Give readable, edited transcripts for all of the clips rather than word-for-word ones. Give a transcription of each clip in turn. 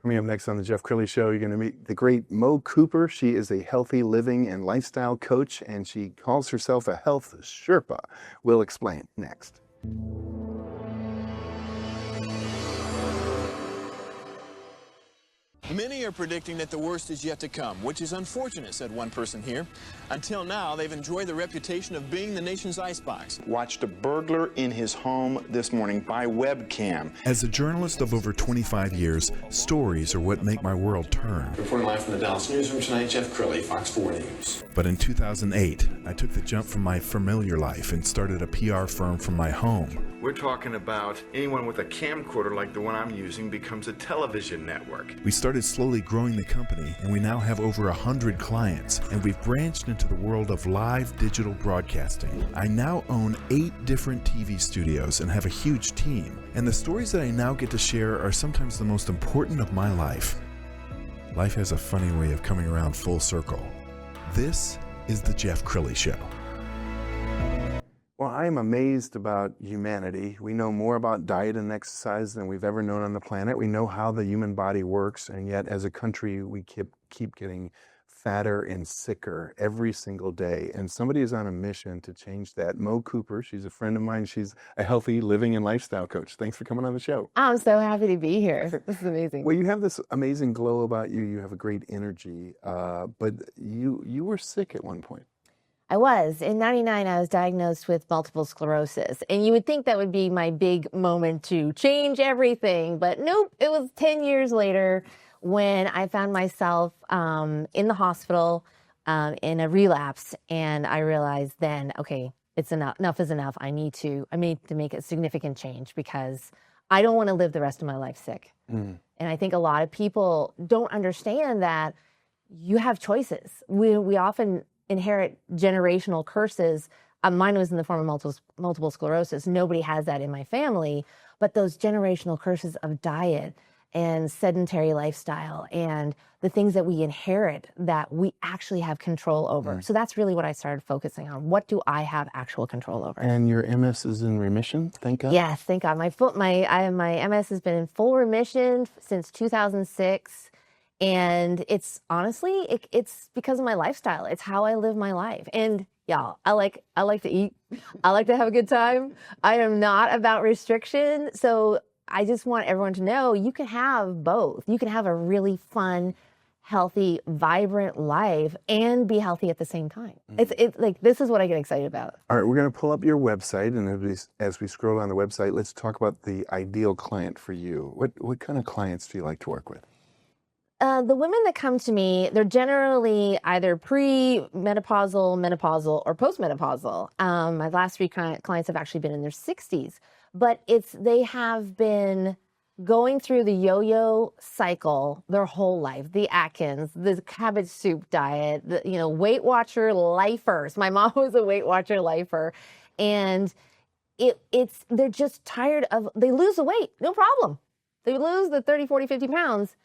Coming up next on the Jeff Crilley Show, you're going to meet the great Mo Cooper. She is a healthy living and lifestyle coach, and she calls herself a health Sherpa. We'll explain next. Many are predicting that the worst is yet to come, which is unfortunate, said one person here. Until now, they've enjoyed the reputation of being the nation's icebox. Watched a burglar in his home this morning by webcam. As a journalist of over 25 years, stories are what make my world turn. Reporting live from the Dallas newsroom tonight, Jeff Crilley, Fox 4 News. But in 2008, I took the jump from my familiar life and started a PR firm from my home. We're talking about anyone with a camcorder like the one I'm using becomes a television network. We started slowly growing the company, and we now have over 100 clients, and we've branched into the world of live digital broadcasting. I now own 8 different TV studios and have a huge team, and the stories that I now get to share are sometimes the most important of my life. Life has a funny way of coming around full circle. This is the Jeff Crilley Show. Well, I am amazed about humanity. We know more about diet and exercise than we've ever known on the planet. We know how the human body works, and yet as a country, we keep getting fatter and sicker every single day. And somebody is on a mission to change that. Mo Cooper, she's a friend of mine. She's a healthy living and lifestyle coach. Thanks for coming on the show. I'm so happy to be here. This is amazing. Well, you have this amazing glow about you. You have a great energy, but you were sick at one point. I was. In 99, I was diagnosed with multiple sclerosis. And you would think that would be my big moment to change everything. But nope, it was 10 years later when I found myself in the hospital in a relapse. And I realized then, okay, it's enough. Enough is enough. I need to make a significant change because I don't want to live the rest of my life sick. And I think a lot of people don't understand that you have choices. We often inherit generational curses. Mine was in the form of multiple sclerosis. Nobody has that in my family, but those generational curses of diet and sedentary lifestyle and the things that we inherit that we actually have control over. So that's really what I started focusing on. What do I have actual control over? And your MS is in remission, thank God? Yes, thank God. My MS has been in full remission since 2006. And it's honestly, it's because of my lifestyle. It's how I live my life. And y'all, I like to eat. I like to have a good time. I am not about restriction. So I just want everyone to know you can have both. You can have a really fun, healthy, vibrant life and be healthy at the same time. It's like, this is what I get excited about. All right, we're going to pull up your website. And as we scroll on the website, let's talk about the ideal client for you. What kind of clients do you like to work with? The women that come to me, they're generally either pre-menopausal, menopausal, or post-menopausal. My last 3 clients have actually been in their 60s, but they have been going through the yo-yo cycle their whole life. The Atkins, the cabbage soup diet, the Weight Watcher lifers. My mom was a Weight Watcher lifer, and they're just tired of. They lose the weight, no problem. They lose the 30, 40, 50 pounds.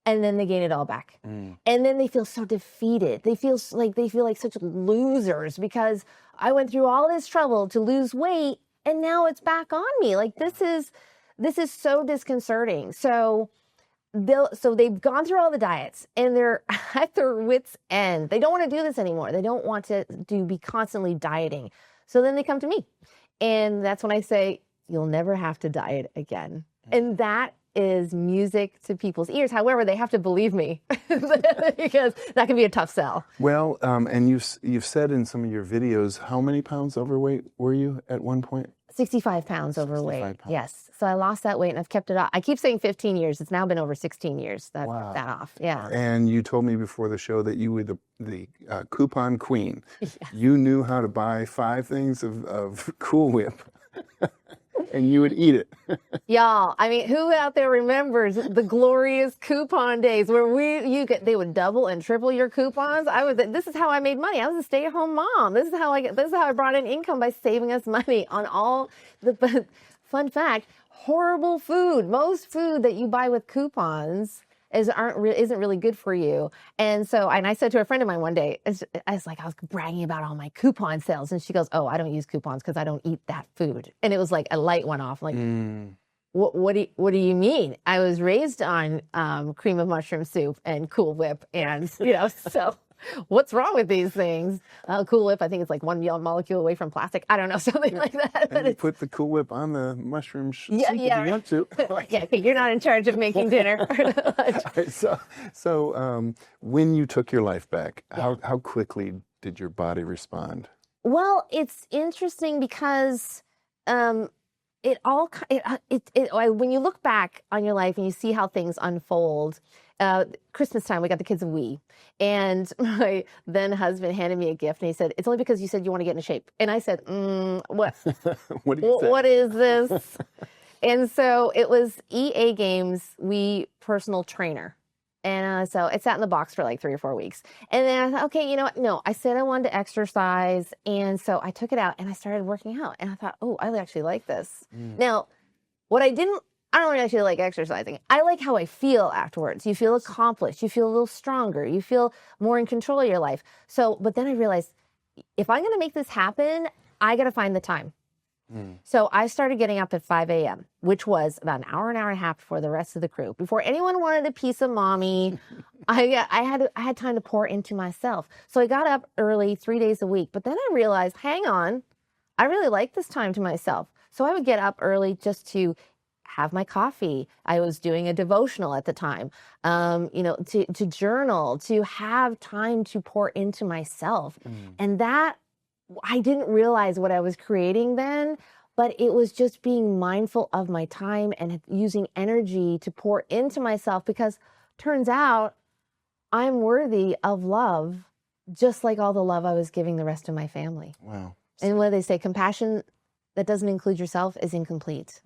And then they gain it all back. And then they feel so defeated. They feel like such losers because I went through all this trouble to lose weight and now it's back on me. Like this is so disconcerting. So they've gone through all the diets and they're at their wits' end. They don't want to do this anymore. They don't want to be constantly dieting. So then they come to me. And that's when I say, you'll never have to diet again. And that is music to people's ears. However, they have to believe me because that can be a tough sell. Well, and you've said in some of your videos, how many pounds overweight were you at one point? 65 pounds overweight. 65 pounds. Yes. So I lost that weight and I've kept it off. I keep saying 15 years. It's now been over 16 years that that off. Yeah. And you told me before the show that you were the coupon queen. Yes. You knew how to buy 5 things of Cool Whip. And you would eat it. Y'all, I mean, who out there remembers the glorious coupon days where they would double and triple your coupons? This is how I made money. I was a stay-at-home mom. This is how I brought in income by saving us money on all the fun fact, horrible food. Most food that you buy with coupons isn't really good for you. And I said to a friend of mine one day, I was bragging about all my coupon sales. And she goes, oh, I don't use coupons because I don't eat that food. And it was like a light went off. I'm like, what do you mean? I was raised on cream of mushroom soup and Cool Whip, and so what's wrong with these things? Cool Whip, I think it's like one molecule away from plastic. I don't know, something like that. And you put the Cool Whip on the mushroom soup if you want to. Yeah, okay, you're not in charge of making dinner. So when you took your life back, how quickly did your body respond? Well, it's interesting because when you look back on your life and you see how things unfold, Christmas time, we got the kids a Wii, and my then husband handed me a gift, and he said, "It's only because you said you want to get into shape." And I said, "What? What do you say? What is this?" And so it was EA Games Wii personal trainer. And so it sat in the box for like 3 or 4 weeks. And then I thought, okay, you know what? No, I said I wanted to exercise. And so I took it out and I started working out. And I thought, oh, I actually like this. Now, I don't actually like exercising. I like how I feel afterwards. You feel accomplished. You feel a little stronger. You feel more in control of your life. So, but then I realized, if I'm going to make this happen, I got to find the time. So I started getting up at 5 a.m., which was about an hour and a half before the rest of the crew. Before anyone wanted a piece of mommy, I had time to pour into myself. So I got up early 3 days a week. But then I realized, hang on, I really like this time to myself. So I would get up early just to have my coffee. I was doing a devotional at the time, to journal, to have time to pour into myself. And that, I didn't realize what I was creating then, but it was just being mindful of my time and using energy to pour into myself, because turns out I'm worthy of love, just like all the love I was giving the rest of my family. Wow. And what they say, compassion that doesn't include yourself is incomplete.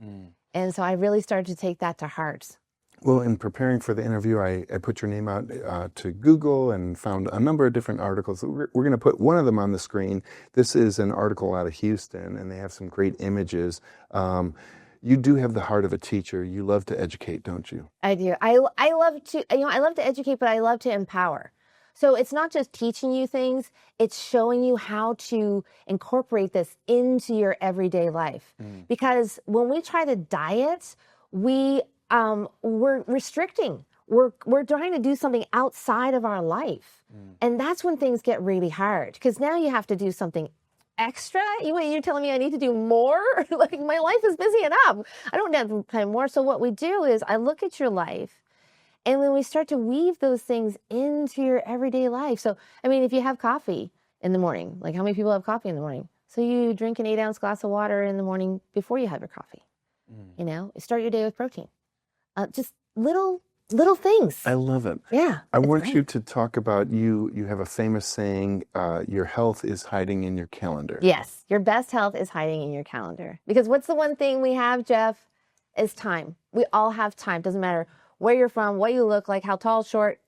And so I really started to take that to heart. Well, in preparing for the interview, I put your name out to Google and found a number of different articles. We're going to put one of them on the screen. This is an article out of Houston, and they have some great images. You do have the heart of a teacher. You love to educate, don't you? I do. I love to educate, but I love to empower. So it's not just teaching you things, it's showing you how to incorporate this into your everyday life. Because when we try to diet, we're restricting. We're trying to do something outside of our life. And that's when things get really hard, because now you have to do something extra. You're telling me I need to do more? Like, my life is busy enough. I don't have time more. So what we do is I look at your life, and when we start to weave those things into your everyday life. So, I mean, if you have coffee in the morning, like, how many people have coffee in the morning? So you drink an 8-ounce glass of water in the morning before you have your coffee. Start your day with protein. Just little things. I love it. Yeah. I want you to talk about, you have a famous saying, your health is hiding in your calendar. Yes. Your best health is hiding in your calendar. Because what's the one thing we have, Jeff, is time. We all have time. Doesn't matter where you're from, what you look like, how tall, short,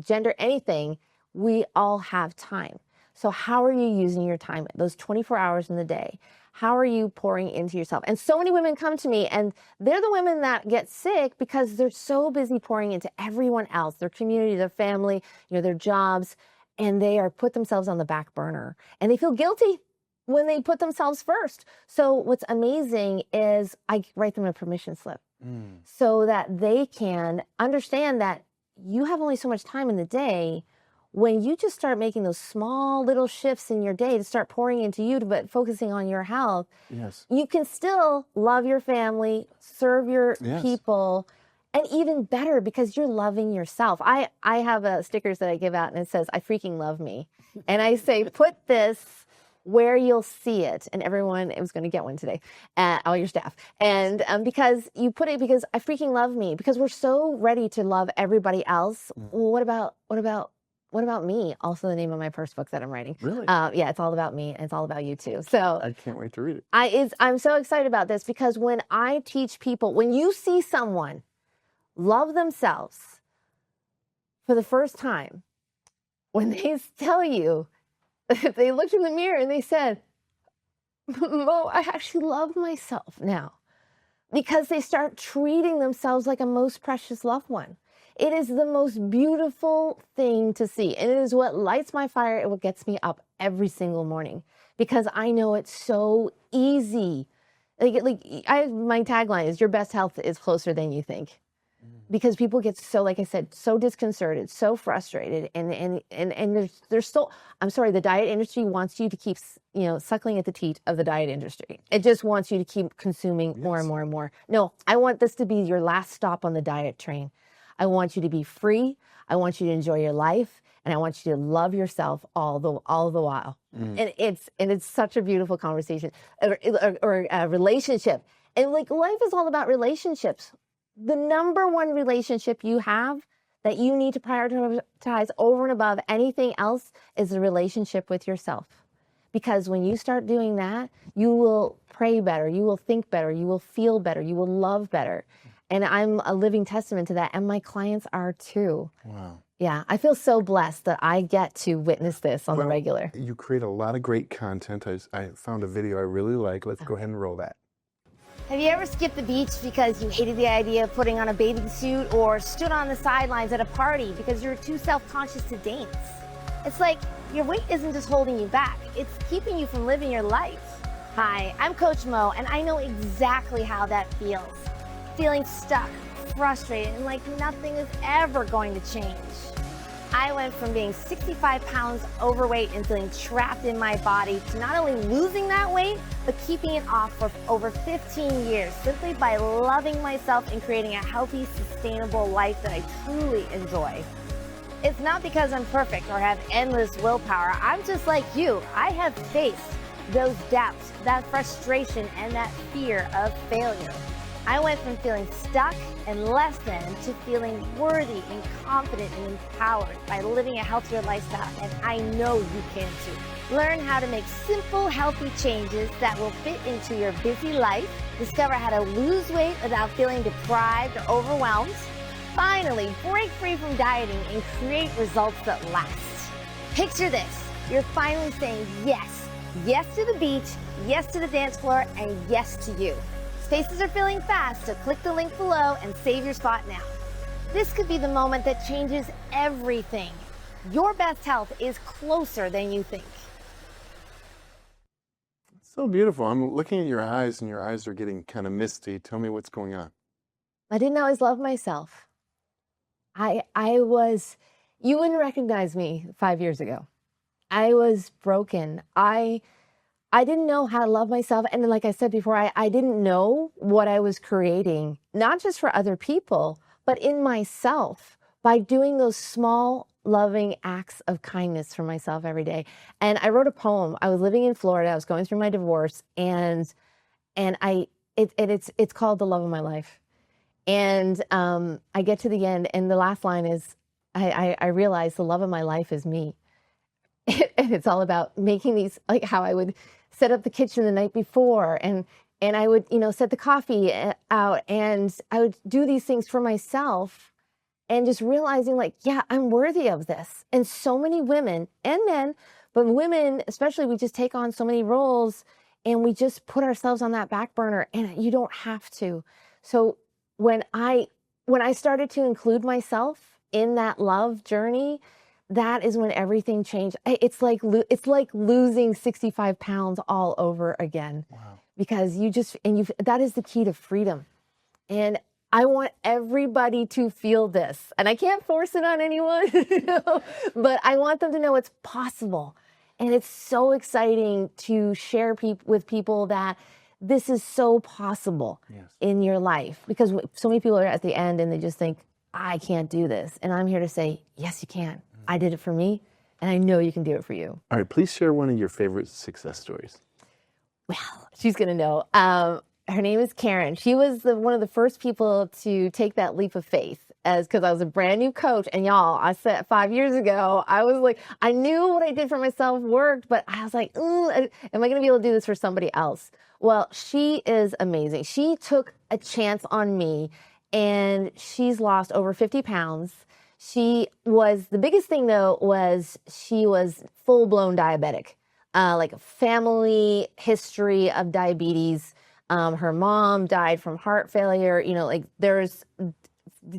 gender, anything. We all have time. So how are you using your time, those 24 hours in the day? How are you pouring into yourself? And so many women come to me, and they're the women that get sick because they're so busy pouring into everyone else, their community, their family, their jobs, and they are put themselves on the back burner. And they feel guilty when they put themselves first. So what's amazing is I write them a permission slip so that they can understand that you have only so much time in the day. When you just start making those small little shifts in your day to start pouring into you, but focusing on your health, you can still love your family, serve your people, and even better, because you're loving yourself. I have stickers that I give out, and it says, "I freaking love me." And I say, put this where you'll see it. And everyone was going to get one today, all your staff. And because you put it, because I freaking love me, because we're so ready to love everybody else. Well, what about me? Also the name of my first book that I'm writing. Really? Yeah, it's all about me, and it's all about you too. So I can't wait to read it. I'm so excited about this, because when I teach people, when you see someone love themselves for the first time, when they tell you, they looked in the mirror and they said, "Mo, I actually love myself now," because they start treating themselves like a most precious loved one. It is the most beautiful thing to see. And it is what lights my fire and what gets me up every single morning, because I know it's so easy My tagline is your best health is closer than you think. Because people get so, like I said, so disconcerted, so frustrated, and there's still, I'm sorry, the diet industry wants you to keep, suckling at the teat of the diet industry. It just wants you to keep consuming more and more and more. No, I want this to be your last stop on the diet train. I want you to be free. I want you to enjoy your life, and I want you to love yourself all the while. And it's such a beautiful conversation or a relationship. And like life is all about relationships. The number one relationship you have that you need to prioritize over and above anything else is the relationship with yourself. Because when you start doing that, you will pray better, you will think better, you will feel better, you will love better. And I'm a living testament to that, and my clients are too. Wow. Yeah, I feel so blessed that I get to witness this on the regular. You create a lot of great content. I found a video I really like. Let's go ahead and roll that. Have you ever skipped the beach because you hated the idea of putting on a bathing suit, or stood on the sidelines at a party because you're too self-conscious to dance? It's like your weight isn't just holding you back, it's keeping you from living your life. Hi, I'm Coach Mo, and I know exactly how that feels. Feeling stuck, frustrated, and like nothing is ever going to change. I went from being 65 pounds overweight and feeling trapped in my body to not only losing that weight, but keeping it off for over 15 years simply by loving myself and creating a healthy, sustainable life that I truly enjoy. It's not because I'm perfect or have endless willpower. I'm just like you. I have faced those doubts, that frustration, and that fear of failure. I went from feeling stuck and less than to feeling worthy and confident and empowered by living a healthier lifestyle, and I know you can too. Learn how to make simple, healthy changes that will fit into your busy life. Discover how to lose weight without feeling deprived or overwhelmed. Finally, break free from dieting and create results that last. Picture this. You're finally saying yes. Yes to the beach, yes to the dance floor, and yes to you. Spaces are filling fast, so click the link below and save your spot now. This could be the moment that changes everything. Your best health is closer than you think. So beautiful. I'm looking at your eyes, and your eyes are getting kind of misty. Tell me what's going on. I didn't always love myself. You wouldn't recognize me 5 years ago. I was broken. I didn't know how to love myself. And like I said before, I didn't know what I was creating, not just for other people, but in myself by doing those small, loving acts of kindness for myself every day. And I wrote a poem. I was living in Florida. I was going through my divorce, and it's called The Love of My Life. And I get to the end, and the last line is, I realize the love of my life is me. And it's all about making these, like how I would set up the kitchen the night before, and I would, set the coffee out, and I would do these things for myself, and just realizing like, yeah, I'm worthy of this. And so many women and men, but women especially, we just take on so many roles, and we just put ourselves on that back burner, and you don't have to. So when I started to include myself in that love journey, that is when everything changed. It's like losing 65 pounds all over again. Wow. Because that is the key to freedom. And I want everybody to feel this. And I can't force it on anyone, but I want them to know it's possible. And it's so exciting to share with people that this is so possible in your life. Because so many people are at the end and they just think, I can't do this. And I'm here to say, yes, you can. I did it for me, and I know you can do it for you. All right, please share one of your favorite success stories. Well, she's going to know. Her name is Karen. She was one of the first people to take that leap of faith, because I was a brand new coach. And y'all, I said 5 years ago, I was like, I knew what I did for myself worked, but I was like, am I going to be able to do this for somebody else? Well, she is amazing. She took a chance on me, and she's lost over 50 pounds. The biggest thing though was she was full-blown diabetic, like a family history of diabetes. Her mom died from heart failure, there's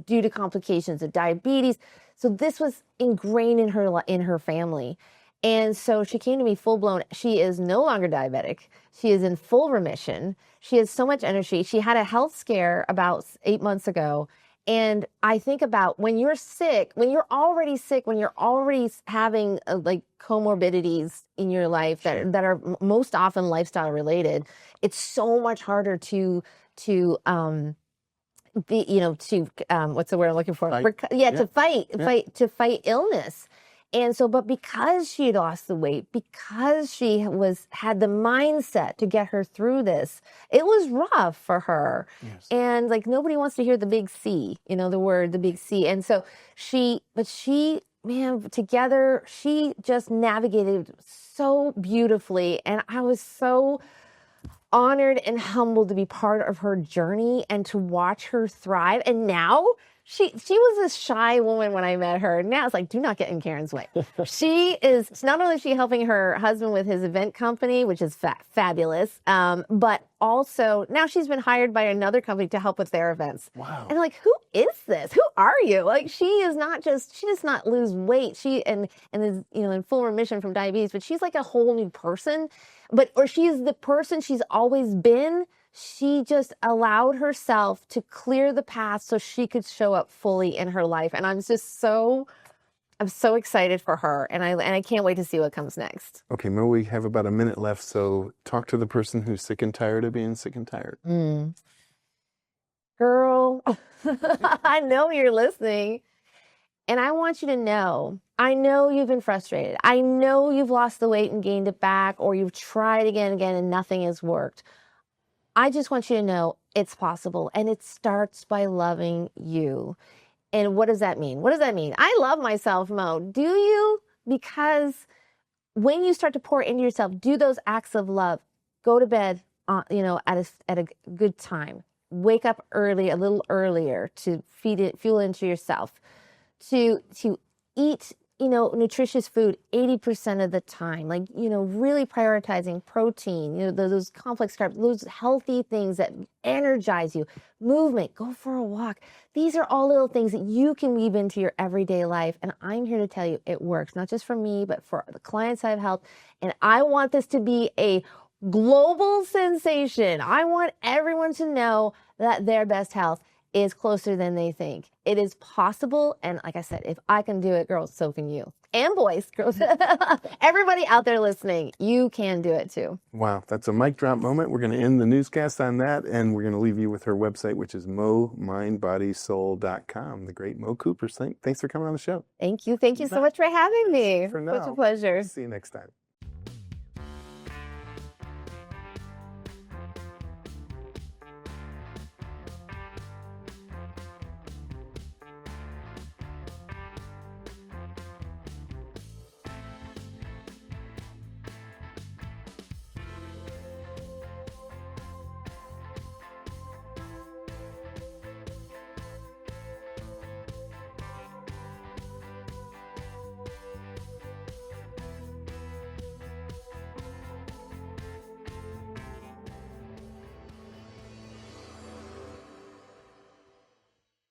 due to complications of diabetes. So this was ingrained in her family. And so she came to me full blown. She is no longer diabetic. She is in full remission. She has so much energy. She had a health scare about 8 months ago. And I think about when you're sick, when you're already sick, when you're already having like comorbidities in your life that are most often lifestyle related, it's so much harder to be, what's the word I'm looking for? To fight illness. And so, but because she had lost the weight, because she had the mindset to get her through this, it was rough for her. Yes. And like nobody wants to hear the big C, the big C. And so together, she just navigated so beautifully. And I was so honored and humbled to be part of her journey and to watch her thrive. And now she was a shy woman when I met her. Now it's like, do not get in Karen's way. She is, not only is she helping her husband with his event company, which is fabulous, but also now she's been hired by another company to help with their events. Wow. And like, who is this? Who are you? Like, she does not lose weight. She and is, in full remission from diabetes, but she's like a whole new person. Or she's the person she's always been. She just allowed herself to clear the path so she could show up fully in her life. And I'm so excited for her. And I can't wait to see what comes next. Okay, Mo, we have about a minute left. So talk to the person who's sick and tired of being sick and tired. Girl, I know you're listening. And I want you to know, I know you've been frustrated. I know you've lost the weight and gained it back, or you've tried again and nothing has worked. I just want you to know it's possible, and it starts by loving you. And what does that mean? What does that mean? I love myself, Mo. Do you? Because when you start to pour into yourself, do those acts of love. Go to bed, at a good time. Wake up early, a little earlier, to fuel into yourself. To eat, nutritious food 80% of the time, really prioritizing protein, those complex carbs, those healthy things that energize you, movement, go for a walk. These are all little things that you can weave into your everyday life. And I'm here to tell you it works, not just for me, but for the clients I've helped. And I want this to be a global sensation. I want everyone to know that their best health is closer than they think. It is possible. And like I said, if I can do it, girls, so can you. And boys, girls. Everybody out there listening, you can do it too. Wow, that's a mic drop moment. We're going to end the newscast on that, and we're going to leave you with her website, which is momindbodysoul.com. The great Mo Cooper. Thanks for coming on the show. Thank you. Thank you so much for having me. For now. Such a pleasure. See you next time.